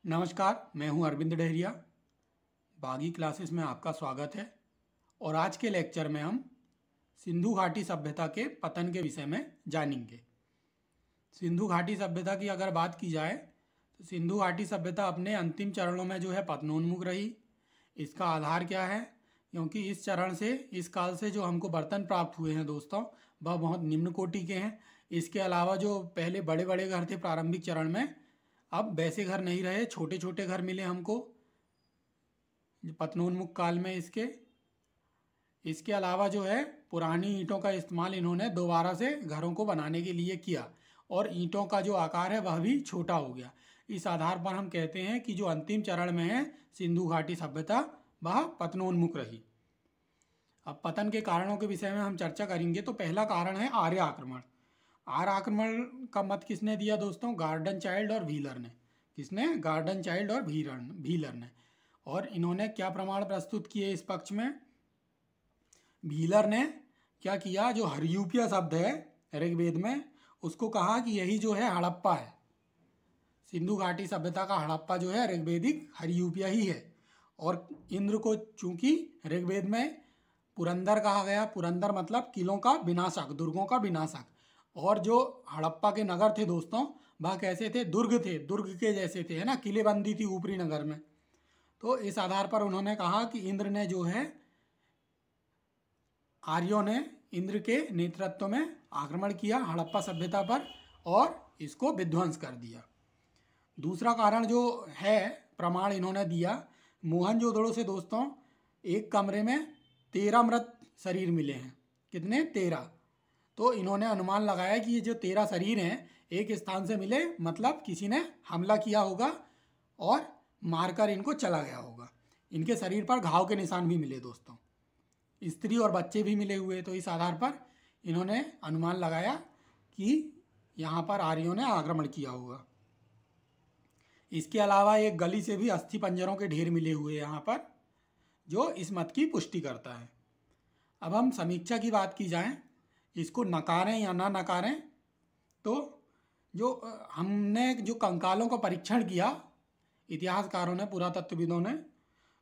नमस्कार, मैं हूं अरविंद डहरिया। बागी क्लासेस में आपका स्वागत है। और आज के लेक्चर में हम सिंधु घाटी सभ्यता के पतन के विषय में जानेंगे। सिंधु घाटी सभ्यता की अगर बात की जाए तो सिंधु घाटी सभ्यता अपने अंतिम चरणों में जो है पतनोन्मुख रही। इसका आधार क्या है? क्योंकि इस चरण से, इस काल से जो हमको बर्तन प्राप्त हुए हैं दोस्तों, वह बहुत निम्न कोटि के हैं। इसके अलावा जो पहले बड़े बड़े घर थे प्रारंभिक चरण में, अब वैसे घर नहीं रहे, छोटे छोटे घर मिले हमको पतनोन्मुख काल में। इसके अलावा जो है पुरानी ईंटों का इस्तेमाल इन्होंने दोबारा से घरों को बनाने के लिए किया और ईंटों का जो आकार है वह भी छोटा हो गया। इस आधार पर हम कहते हैं कि जो अंतिम चरण में है सिंधु घाटी सभ्यता, वह पतनोन्मुख रही। अब पतन के कारणों के विषय में हम चर्चा करेंगे। तो पहला कारण है आर्य आक्रमण। आर्य आक्रमण का मत किसने दिया दोस्तों? गार्डन चाइल्ड और व्हीलर ने। किसने? गार्डन चाइल्ड और व्हीलर ने। और इन्होंने क्या प्रमाण प्रस्तुत किए इस पक्ष में? व्हीलर ने क्या किया, जो हरियूपिया शब्द है ऋग्वेद में, उसको कहा कि यही जो है हड़प्पा है। सिंधु घाटी सभ्यता का हड़प्पा जो है ऋग्वेदिक हरियूपिया ही है। और इंद्र को चूंकि ऋग्वेद में पुरंदर कहा गया, पुरंदर मतलब किलों का विनाशक, दुर्गों का विनाशक। और जो हड़प्पा के नगर थे दोस्तों, वह कैसे थे? दुर्ग थे, दुर्ग के जैसे थे, है ना, किलेबंदी थी ऊपरी नगर में। तो इस आधार पर उन्होंने कहा कि इंद्र ने जो है, आर्यों ने इंद्र के नेतृत्व में आक्रमण किया हड़प्पा सभ्यता पर और इसको विध्वंस कर दिया। दूसरा कारण जो है, प्रमाण इन्होंने दिया, मोहनजोदड़ो से दोस्तों एक कमरे में 13 मृत शरीर मिले हैं। कितने? 13। तो इन्होंने अनुमान लगाया कि ये जो 13 शरीर हैं एक स्थान से मिले, मतलब किसी ने हमला किया होगा और मारकर इनको चला गया होगा। इनके शरीर पर घाव के निशान भी मिले दोस्तों, स्त्री और बच्चे भी मिले हुए। तो इस आधार पर इन्होंने अनुमान लगाया कि यहाँ पर आर्यों ने आक्रमण किया होगा। इसके अलावा एक गली से भी अस्थि पंजरों के ढेर मिले हुए यहाँ पर, जो इस मत की पुष्टि करता है। अब हम समीक्षा की बात की जाए, इसको नकारें या ना नकारें, तो जो हमने जो कंकालों का परीक्षण किया इतिहासकारों ने, पुरातत्वविदों ने,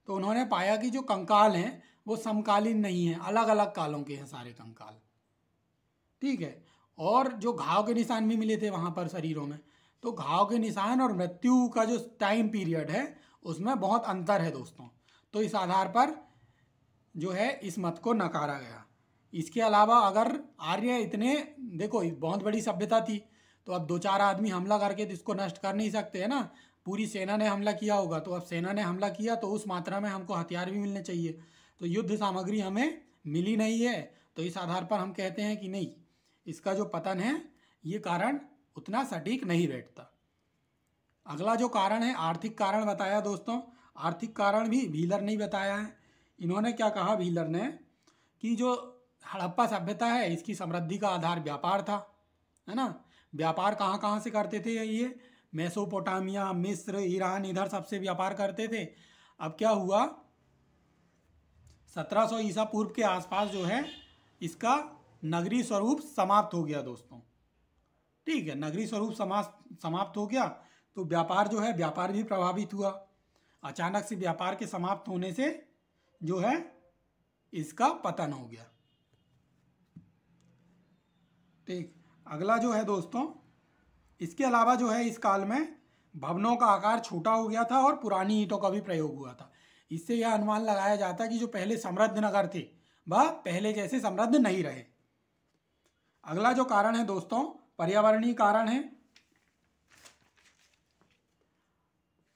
तो उन्होंने पाया कि जो कंकाल हैं वो समकालीन नहीं हैं, अलग अलग कालों के हैं सारे कंकाल। ठीक है। और जो घाव के निशान भी मिले थे वहाँ पर शरीरों में, तो घाव के निशान और मृत्यु का जो टाइम पीरियड है उसमें बहुत अंतर है दोस्तों। तो इस आधार पर जो है इस मत को नकारा गया। इसके अलावा अगर आर्य इतने, देखो बहुत बड़ी सभ्यता थी, तो अब 2-4 आदमी हमला करके तो इसको नष्ट कर नहीं सकते, है ना। पूरी सेना ने हमला किया होगा, तो अब सेना ने हमला किया तो उस मात्रा में हमको हथियार भी मिलने चाहिए। तो युद्ध सामग्री हमें मिली नहीं है। तो इस आधार पर हम कहते हैं कि नहीं, इसका जो पतन है ये कारण उतना सटीक नहीं बैठता। अगला जो कारण है, आर्थिक कारण बताया दोस्तों। आर्थिक कारण भी व्हीलर ने बताया है। इन्होंने क्या कहा व्हीलर ने, कि जो हड़प्पा सभ्यता है इसकी समृद्धि का आधार व्यापार था, है ना। व्यापार कहाँ कहाँ से करते थे ये? मेसोपोटामिया, मिस्र, ईरान, इधर सबसे व्यापार करते थे। अब क्या हुआ, 1700 ईसा पूर्व के आसपास जो है इसका नगरीय स्वरूप समाप्त हो गया दोस्तों। ठीक है, नगरीय स्वरूप समाप्त हो गया, तो व्यापार जो है, व्यापार भी प्रभावित हुआ। अचानक से व्यापार के समाप्त होने से जो है इसका पतन हो गया। ठीक। अगला जो है दोस्तों, इसके अलावा जो है इस काल में भवनों का आकार छोटा हो गया था और पुरानी ईंटों का भी प्रयोग हुआ था। इससे यह अनुमान लगाया जाता कि जो पहले समृद्ध नगर थे वह पहले जैसे समृद्ध नहीं रहे। अगला जो कारण है दोस्तों, पर्यावरणीय कारण है।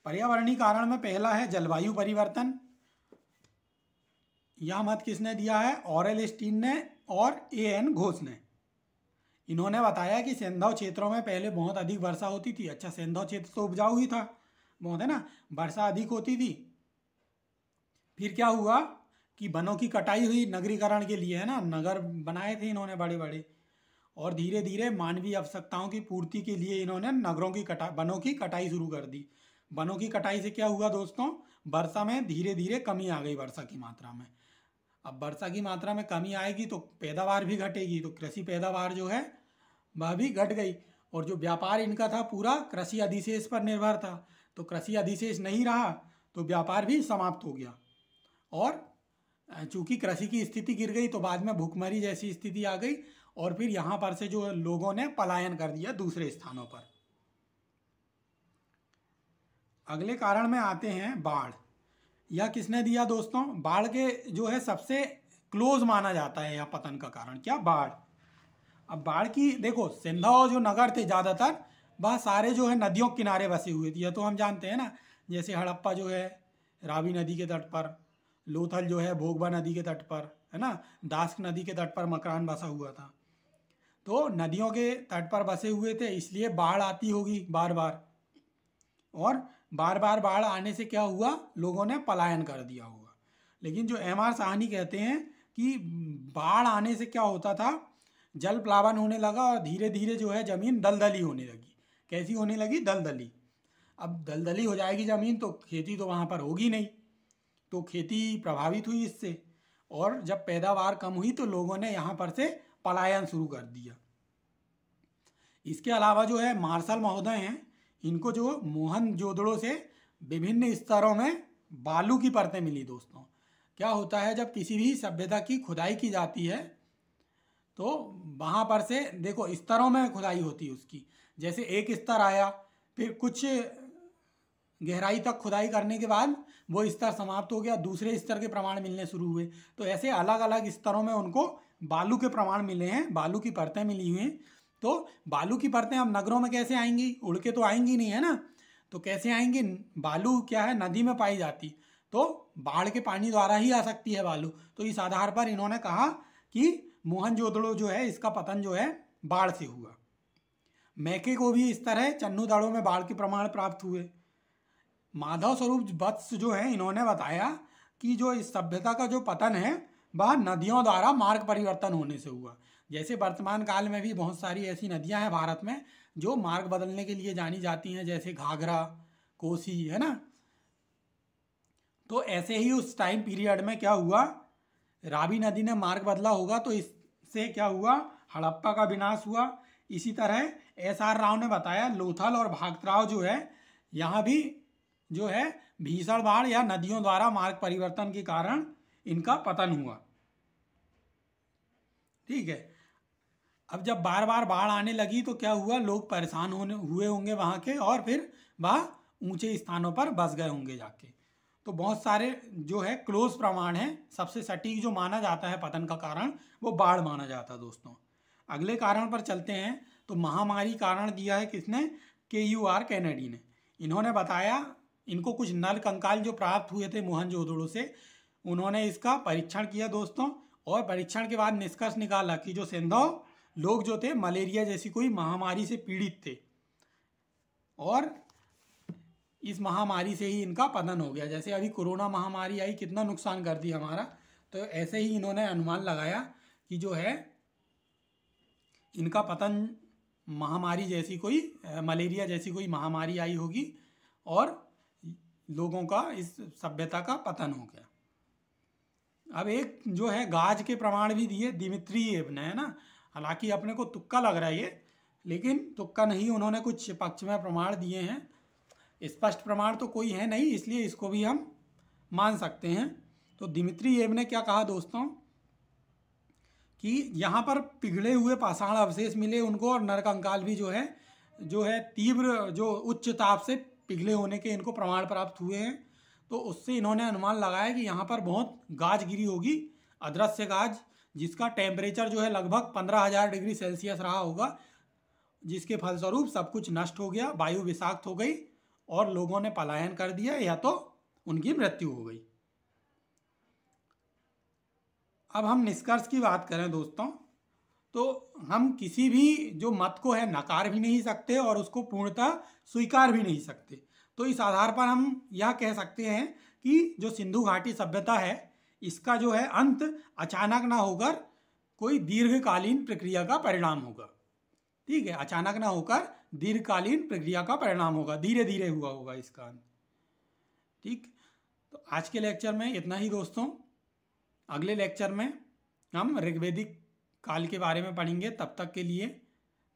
पर्यावरणीय कारण में पहला है जलवायु परिवर्तन। यह मत किसने दिया है? ऑरेल स्टीन ने और A.N. घोष ने। इन्होंने बताया कि सेंधव क्षेत्रों में पहले बहुत अधिक वर्षा होती थी। अच्छा, सेंधव क्षेत्र तो उपजाऊ ही था बहुत, है ना, वर्षा अधिक होती थी। फिर क्या हुआ कि वनों की कटाई हुई नगरीकरण के लिए, है ना, नगर बनाए थे इन्होंने बड़े बड़े, और धीरे धीरे मानवीय आवश्यकताओं की पूर्ति के लिए इन्होंने वनों की कटाई शुरू कर दी। वनों की कटाई से क्या हुआ दोस्तों? वर्षा में धीरे धीरे कमी आ गई, वर्षा की मात्रा में। अब वर्षा की मात्रा में कमी आएगी तो पैदावार भी घटेगी, तो कृषि पैदावार जो है वह भी घट गई। और जो व्यापार इनका था पूरा कृषि अधिशेष पर निर्भर था, तो कृषि अधिशेष नहीं रहा तो व्यापार भी समाप्त हो गया। और चूंकि कृषि की स्थिति गिर गई तो बाद में भूखमरी जैसी स्थिति आ गई और फिर यहाँ पर से जो लोगों ने पलायन कर दिया दूसरे स्थानों पर। अगले कारण में आते हैं बाढ़। यह किसने दिया दोस्तों? बाढ़ के जो है सबसे क्लोज माना जाता है यह पतन का कारण, क्या? बाढ़। अब बाढ़ की देखो, सिंधु जो नगर थे ज़्यादातर वह सारे जो है नदियों के किनारे बसे हुए थे, यह तो हम जानते हैं ना। जैसे हड़प्पा जो है रावी नदी के तट पर, लोथल जो है भोगवा नदी के तट पर, है ना, दास्क नदी के तट पर मकरान बसा हुआ था। तो नदियों के तट पर बसे हुए थे, इसलिए बाढ़ आती होगी बार बार, और बार बार बाढ़ आने से क्या हुआ, लोगों ने पलायन कर दिया होगा। लेकिन जो एम आर साहनी कहते हैं कि बाढ़ आने से क्या होता था, जल प्लावन होने लगा और धीरे धीरे जो है ज़मीन दलदली होने लगी। कैसी होने लगी? दलदली। अब दलदली हो जाएगी ज़मीन तो खेती तो वहाँ पर होगी नहीं, तो खेती प्रभावित हुई इससे, और जब पैदावार कम हुई तो लोगों ने यहाँ पर से पलायन शुरू कर दिया। इसके अलावा जो है मार्शल महोदय हैं, इनको जो मोहनजोदड़ो से विभिन्न स्तरों में बालू की परतें मिली दोस्तों। क्या होता है, जब किसी भी सभ्यता की खुदाई की जाती है तो वहाँ पर से देखो स्तरों में खुदाई होती है उसकी। जैसे एक स्तर आया, फिर कुछ गहराई तक खुदाई करने के बाद वो स्तर समाप्त हो गया, दूसरे स्तर के प्रमाण मिलने शुरू हुए। तो ऐसे अलग अलग स्तरों में उनको बालू के प्रमाण मिले हैं, बालू की परतें मिली हुई हैं। तो बालू की परतें अब नगरों में कैसे आएंगी? उड़ के तो आएंगी नहीं, है ना। तो कैसे आएंगी? बालू क्या है, नदी में पाई जाती, तो बाढ़ के पानी द्वारा ही आ सकती है बालू। तो इस आधार पर इन्होंने कहा कि मोहनजोदड़ो जो है इसका पतन जो है बाढ़ से हुआ। मैके को भी इस तरह चन्नू दाड़ों में बाढ़ के प्रमाण प्राप्त हुए। माधव स्वरूप वत्स जो है इन्होंने बताया कि जो इस सभ्यता का जो पतन है वह नदियों द्वारा मार्ग परिवर्तन होने से हुआ। जैसे वर्तमान काल में भी बहुत सारी ऐसी नदियां हैं भारत में जो मार्ग बदलने के लिए जानी जाती हैं, जैसे घाघरा, कोसी, है ना। तो ऐसे ही उस टाइम पीरियड में क्या हुआ, रावी नदी ने मार्ग बदला होगा, तो इससे क्या हुआ, हड़प्पा का विनाश हुआ। इसी तरह एस.आर. राव ने बताया लोथल और भागतराव जो है यहाँ भी जो है भीषण बाढ़ या नदियों द्वारा मार्ग परिवर्तन के कारण इनका पतन हुआ। ठीक है। अब जब बार बार बाढ़ आने लगी तो क्या हुआ, लोग परेशान हुए होंगे वहाँ के, और फिर वह ऊंचे स्थानों पर बस गए होंगे जाके। तो बहुत सारे जो है क्लोज प्रमाण हैं, सबसे सटीक जो माना जाता है पतन का कारण वो बाढ़ माना जाता है दोस्तों। अगले कारण पर चलते हैं। तो महामारी कारण दिया है किसने? KUR कैनेडी ने। इन्होंने बताया, इनको कुछ नल कंकाल जो प्राप्त हुए थे मोहनजोदड़ो से, उन्होंने इसका परीक्षण किया दोस्तों, और परीक्षण के बाद निष्कर्ष निकाला कि जो सिंधु लोग जो थे मलेरिया जैसी कोई महामारी से पीड़ित थे, और इस महामारी से ही इनका पतन हो गया। जैसे अभी कोरोना महामारी आई, कितना नुकसान कर दी हमारा, तो ऐसे ही इन्होंने अनुमान लगाया कि जो है इनका पतन महामारी जैसी कोई, मलेरिया जैसी कोई महामारी आई होगी और लोगों का, इस सभ्यता का पतन हो गया। अब एक जो है गाज के प्रमाण भी दिए दिमित्रियेव ने, है ना। हालांकि अपने को तुक्का लग रहा है ये, लेकिन तुक्का नहीं, उन्होंने कुछ पक्ष में प्रमाण दिए हैं। स्पष्ट प्रमाण तो कोई है नहीं, इसलिए इसको भी हम मान सकते हैं। तो दिमित्रियेव ने क्या कहा दोस्तों कि यहाँ पर पिघले हुए पाषाण अवशेष मिले उनको, और नरकंकाल भी जो है तीव्र जो उच्च ताप से पिघले होने के इनको प्रमाण प्राप्त हुए हैं। तो उससे इन्होंने अनुमान लगाया कि यहाँ पर बहुत गाज गिरी होगी, अदृश्य गाज, जिसका टेम्परेचर जो है लगभग 15,000 डिग्री सेल्सियस रहा होगा, जिसके फलस्वरूप सब कुछ नष्ट हो गया, वायु विषाक्त हो गई और लोगों ने पलायन कर दिया या तो उनकी मृत्यु हो गई। अब हम निष्कर्ष की बात करें दोस्तों, तो हम किसी भी जो मत को है नकार भी नहीं सकते और उसको पूर्णतः स्वीकार भी नहीं सकते। तो इस आधार पर हम यह कह सकते हैं कि जो सिंधु घाटी सभ्यता है इसका जो है अंत अचानक ना होकर कोई दीर्घकालीन प्रक्रिया का परिणाम होगा। ठीक है, अचानक ना होकर दीर्घकालीन प्रक्रिया का परिणाम होगा, धीरे धीरे हुआ होगा इसका अंत। ठीक, तो आज के लेक्चर में इतना ही दोस्तों। अगले लेक्चर में हम ऋग्वेदिक काल के बारे में पढ़ेंगे। तब तक के लिए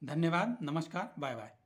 धन्यवाद, नमस्कार, बाय बाय।